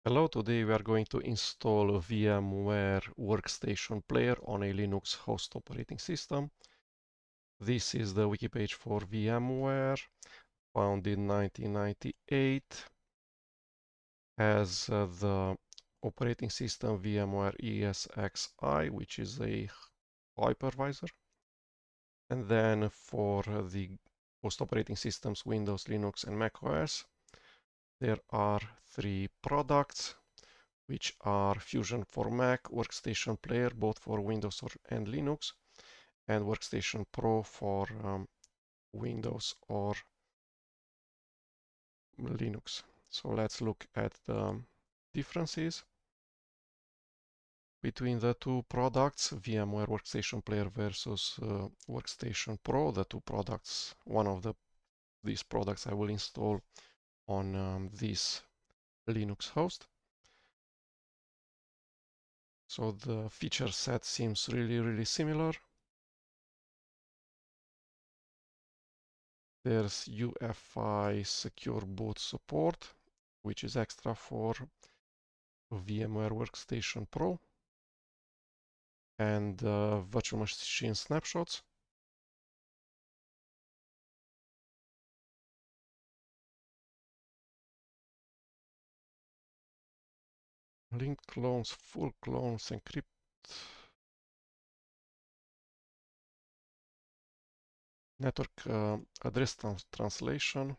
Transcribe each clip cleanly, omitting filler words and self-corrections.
Hello, today we are going to install a VMware Workstation player on a Linux host operating system. This is the wiki page for VMware, founded in 1998. Has the operating system VMware ESXi, which is a hypervisor. And then for the host operating systems, Windows, Linux, and macOS, there are three products, which are Fusion for Mac, Workstation Player, both for Windows and Linux, and Workstation Pro for Windows or Linux. So let's look at the differences between the two products, VMware Workstation Player versus Workstation Pro. The two products, one of these products I will install on this Linux host. So the feature set seems really similar. There's UEFI secure boot support, which is extra for VMware Workstation Pro, and virtual machine snapshots. Linked clones, full clones, encrypt. Network address translation.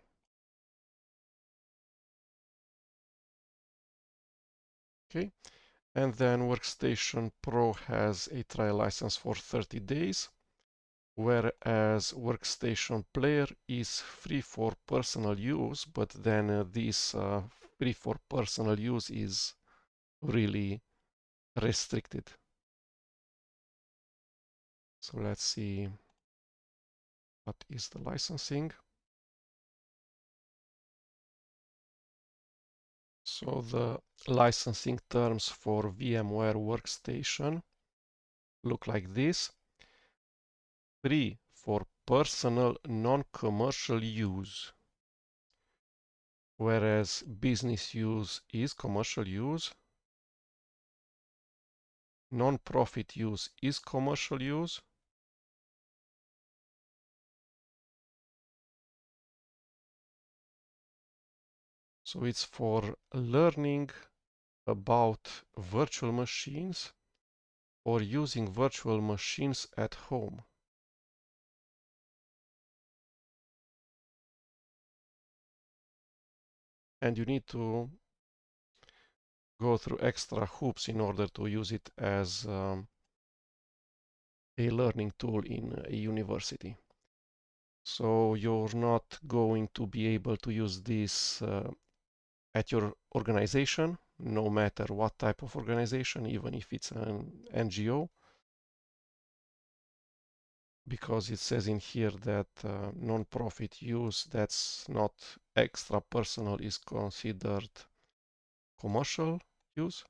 Okay, and then Workstation Pro has a trial license for 30 days, whereas Workstation Player is free for personal use, but then this free for personal use is really restricted. So let's see what is the licensing. So the licensing terms for VMware Workstation look like this. Free for personal non-commercial use, whereas business use is commercial use, non-profit use is commercial use, so it's for learning about virtual machines or using virtual machines at home. And you need to go through extra hoops in order to use it as a learning tool in a university. So you're not going to be able to use this at your organization, no matter what type of organization, even if it's an NGO, because it says in here that non-profit use that's not extra personal is considered commercial use.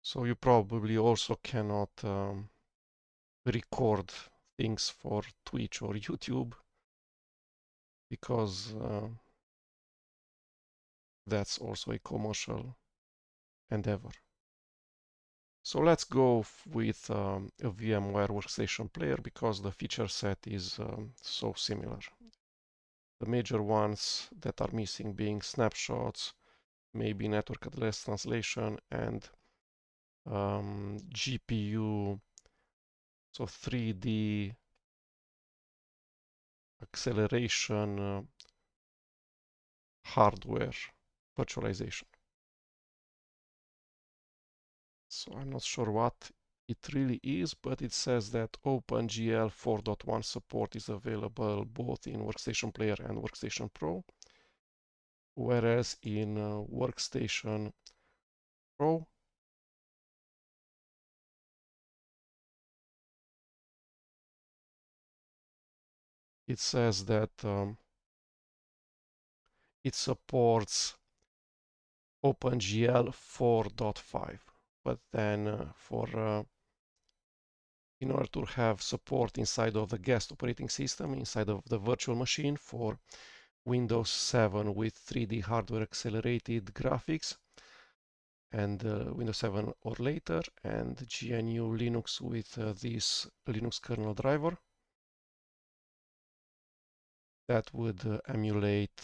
So you probably also cannot record things for Twitch or YouTube because that's also a commercial endeavor. So let's go with a VMware Workstation Player because the feature set is so similar. The major ones that are missing being snapshots, maybe network address translation, and GPU, so 3D acceleration, hardware virtualization. So I'm not sure what it really is, but it says that OpenGL 4.1 support is available both in Workstation Player and Workstation Pro, whereas in Workstation Pro it says that it supports OpenGL 4.5, but then in order to have support inside of the guest operating system, inside of the virtual machine for Windows 7 with 3D hardware accelerated graphics and Windows 7 or later, and GNU Linux with this Linux kernel driver that would emulate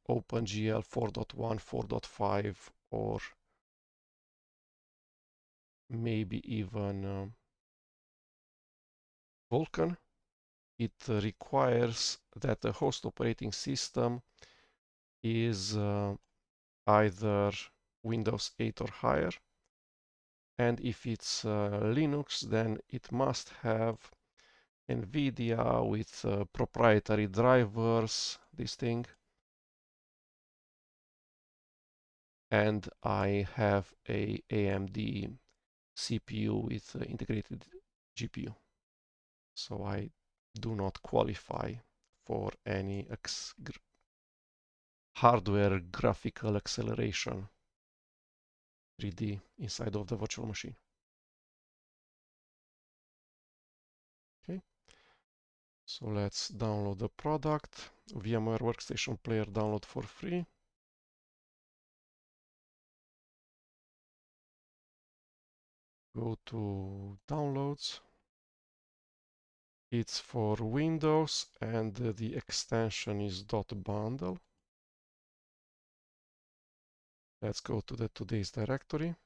OpenGL 4.1, 4.5, or maybe even Vulkan. It requires that the host operating system is either Windows 8 or higher, and if it's Linux, then it must have NVIDIA with proprietary drivers, this thing, and I have a AMD CPU with integrated GPU, so I do not qualify for any hardware graphical acceleration 3D inside of the virtual machine. Okay, so let's download the product. VMware Workstation Player download for free. Go to downloads. It's for Windows and the extension is .bundle. Let's go to the today's directory.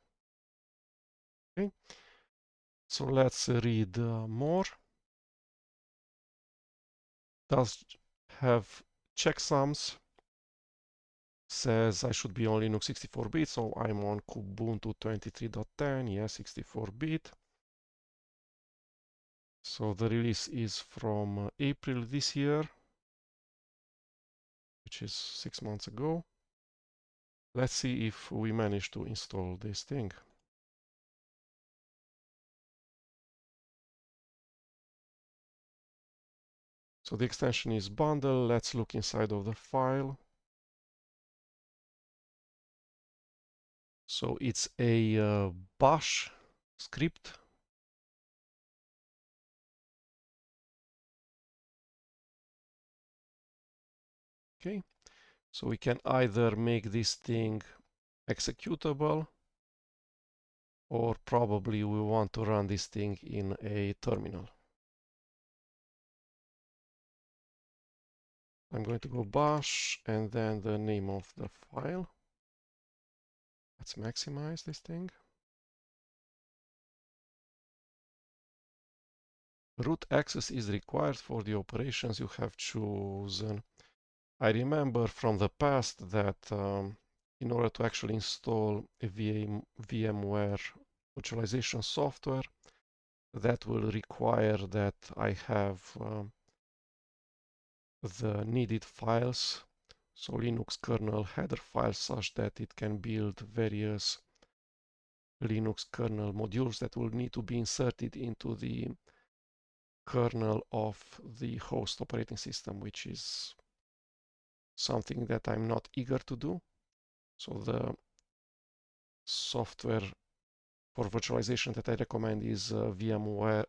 Okay, so let's read more. Does have checksums. Says I should be on Linux 64-bit, so I'm on Ubuntu 23.10, yeah, 64-bit. So the release is from April this year, which is 6 months ago. Let's see if we manage to install this thing. So the extension is bundle. Let's look inside of the file. So it's a bash script. Okay, so we can either make this thing executable, or probably we want to run this thing in a terminal. I'm going to go bash and then the name of the file. Let's maximize this thing. Root access is required for the operations you have chosen. I remember from the past that in order to actually install a VMware virtualization software, that will require that I have the needed files, so Linux kernel header files, such that it can build various Linux kernel modules that will need to be inserted into the kernel of the host operating system, which is something that I'm not eager to do. So the software for virtualization that I recommend is VMware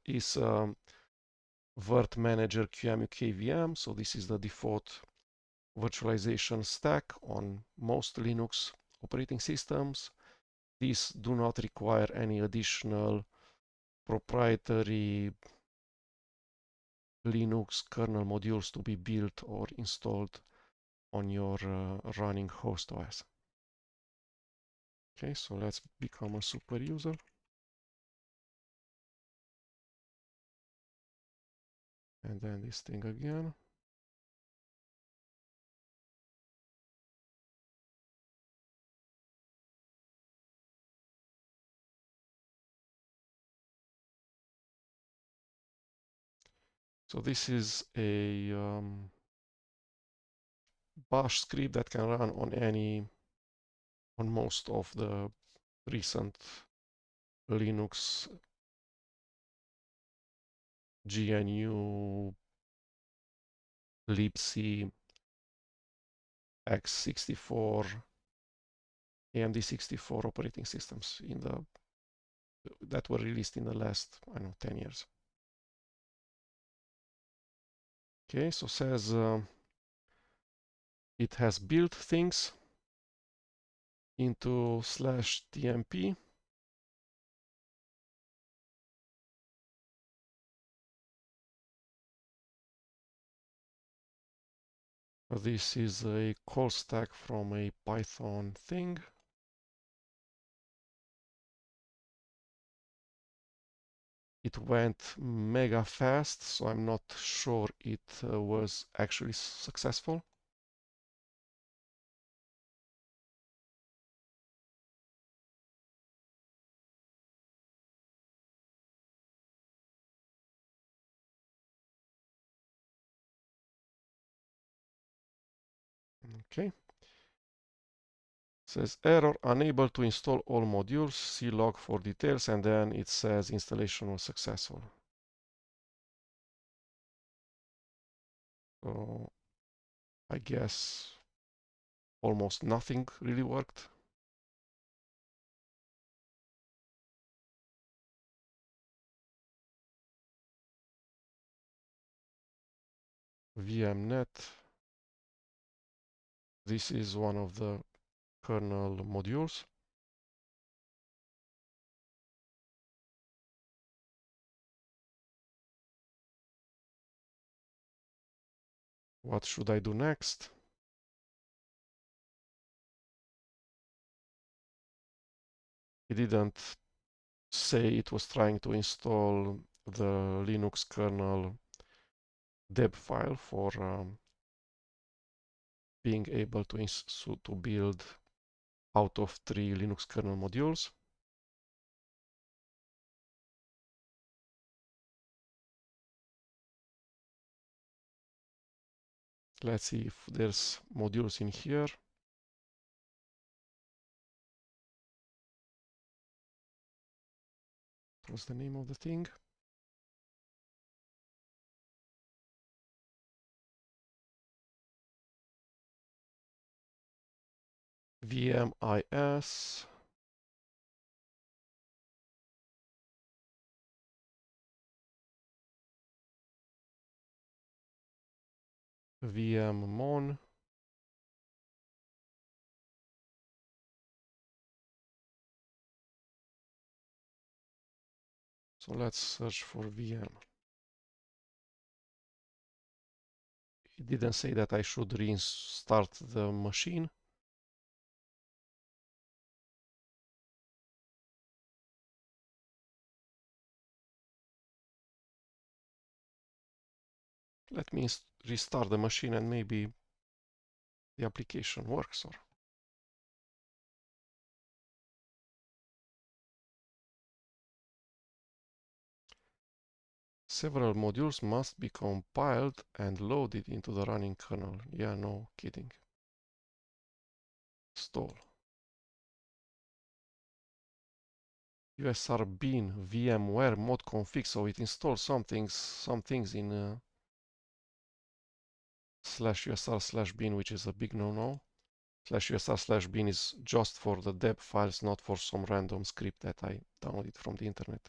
Virt Manager QEMU KVM. So this is the default virtualization stack on most Linux operating systems. These do not require any additional proprietary Linux kernel modules to be built or installed on your running host OS. Okay, so let's become a super user. And then this thing again. So this is a bash script that can run on most of the recent Linux GNU libc x64 AMD 64 operating systems that were released in the last, I don't know, 10 years. Okay, so says it has built things into /tmp. This is a call stack from a Python thing. It went mega fast, so I'm not sure it was actually successful. Okay. Says error, unable to install all modules, see log for details, and then it says installation was successful. So I guess almost nothing really worked. VMnet. This is one of the kernel modules. What should I do next? It didn't say it was trying to install the Linux kernel deb file for being able to build out of 3 Linux kernel modules. Let's see if there's modules in here. What's the name of the thing? VMIS. VMmon. So let's search for VM. It didn't say that I should restart the machine. Let me restart the machine and maybe the application works. Or several modules must be compiled and loaded into the running kernel. Yeah, no kidding. Install. USR bin VMware mod config. So it installs some things in /usr/bin, which is a big no-no. /usr/bin is just for the deb files, not for some random script that I downloaded from the internet.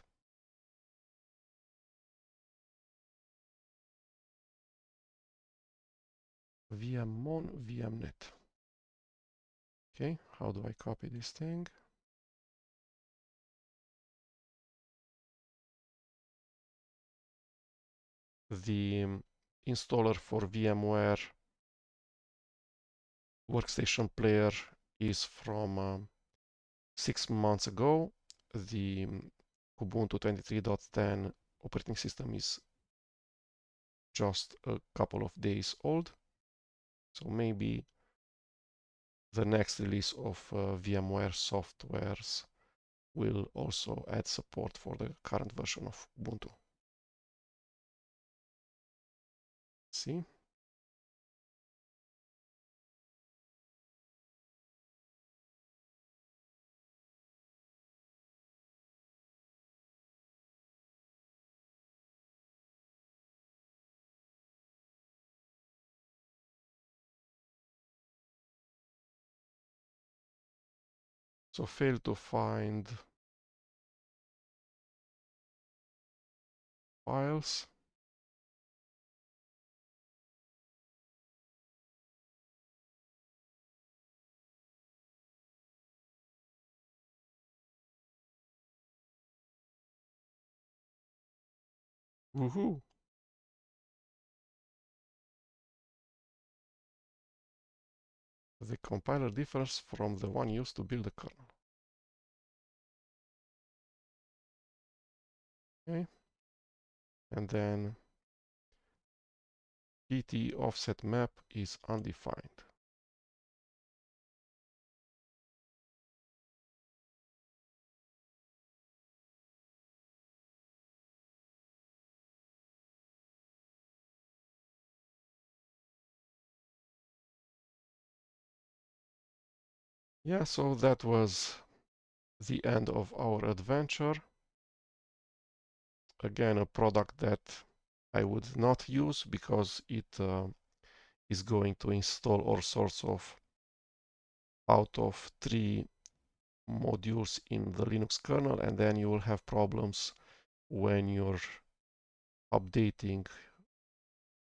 VMmon VMnet. Okay, how do I copy this thing? The installer for VMware Workstation Player is from 6 months ago. The Ubuntu 23.10 operating system is just a couple of days old. So maybe the next release of VMware softwares will also add support for the current version of Ubuntu. See? So failed to find files. Woohoo! The compiler differs from the one used to build the kernel. Okay. And then pt offset map is undefined. Yeah, so that was the end of our adventure. Again, a product that I would not use because it is going to install all sorts of out of 3 modules in the Linux kernel, and then you will have problems when you're updating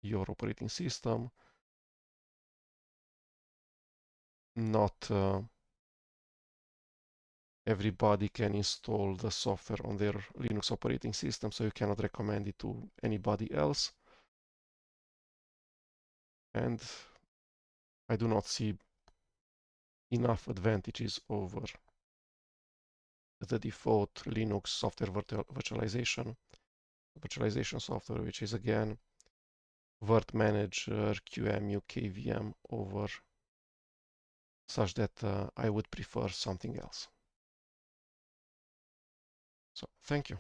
your operating system. Not everybody can install the software on their Linux operating system, so you cannot recommend it to anybody else. And I do not see enough advantages over the default Linux software virtualization software, which is again virt manager, QEMU, KVM, over such that I would prefer something else. So thank you.